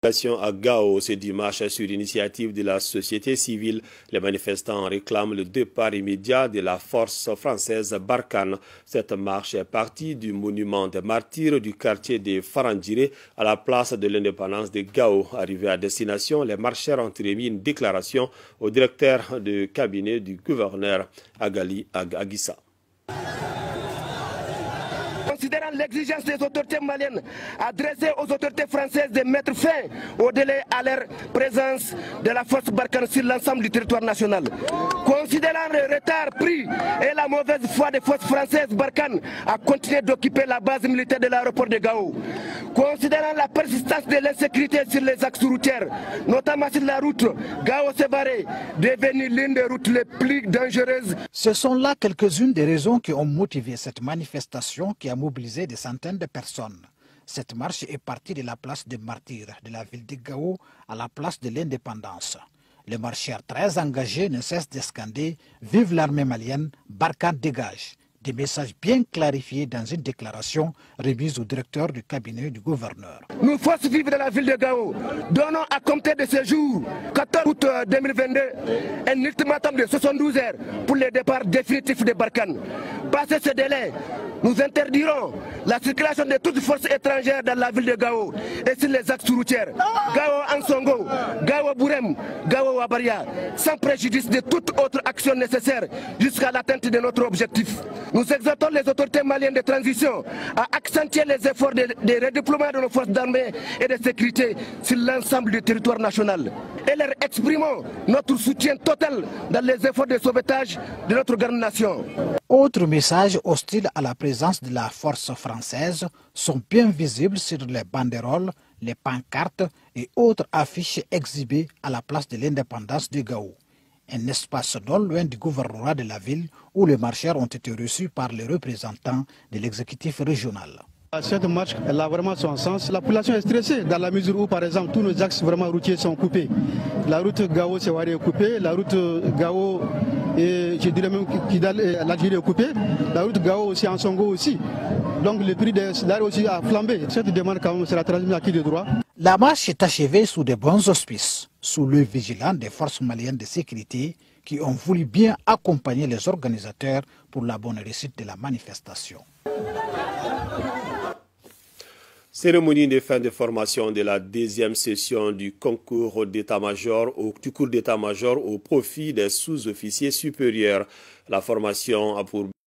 À Gao, ce dimanche, sur l'initiative de la société civile, les manifestants réclament le départ immédiat de la force française Barkhane. Cette marche est partie du monument des martyrs du quartier de Farandjiré à la place de l'indépendance de Gao. Arrivés à destination, les marcheurs ont remis une déclaration au directeur de cabinet du gouverneur Agali Agissa. Considérant l'exigence des autorités maliennes adressée aux autorités françaises de mettre fin au délai à leur présence de la force Barkhane sur l'ensemble du territoire national. Considérant le retard pris et la mauvaise foi des forces françaises, Barkhane a continué d'occuper la base militaire de l'aéroport de Gao. Considérant la persistance de l'insécurité sur les axes routiers, notamment sur la route Gao-Sévaré, devenue l'une des routes les plus dangereuses. Ce sont là quelques-unes des raisons qui ont motivé cette manifestation qui a mobilisé des centaines de personnes. Cette marche est partie de la place des martyrs de la ville de Gao à la place de l'indépendance. Les marcheurs très engagés ne cessent de scander « Vive l'armée malienne, Barkhane dégage !» Des messages bien clarifiés dans une déclaration remise au directeur du cabinet du gouverneur. Nous, forces vives de la ville de Gao, donnons à compter de ce jour, 14 août 2022, un ultimatum de 72 heures pour le départ définitif de Barkhane. Passé ce délai, nous interdirons la circulation de toutes forces étrangères dans la ville de Gao et sur les axes routiers Gao-Ansongo, Gao-Bourem, Gao-Wabaria, sans préjudice de toute autre action nécessaire jusqu'à l'atteinte de notre objectif. Nous exhortons les autorités maliennes de transition à accentuer les efforts de redéploiement de nos forces d'armée et de sécurité sur l'ensemble du territoire national. Et leur exprimons notre soutien total dans les efforts de sauvetage de notre grande nation. Autres messages hostiles à la présence de la force française sont bien visibles sur les banderoles, les pancartes et autres affiches exhibées à la place de l'indépendance de Gao. Un espace non loin du gouvernorat de la ville où les marcheurs ont été reçus par les représentants de l'exécutif régional. Cette marche, elle a vraiment son sens. La population est stressée dans la mesure où, par exemple, tous nos axes vraiment routiers sont coupés. La route Gao-Sévaré est coupée, la route Gao et je dirais même l'Algérie est coupée, la route Gao aussi en Songo aussi. Donc le prix de l'arrêt aussi a flambé. Cette demande quand même sera transmise à qui de droit. La marche est achevée sous de bons auspices, sous l'œil vigilant des forces maliennes de sécurité qui ont voulu bien accompagner les organisateurs pour la bonne réussite de la manifestation. Cérémonie de fin de formation de la deuxième session du concours d'état-major au profit des sous-officiers supérieurs. La formation a pour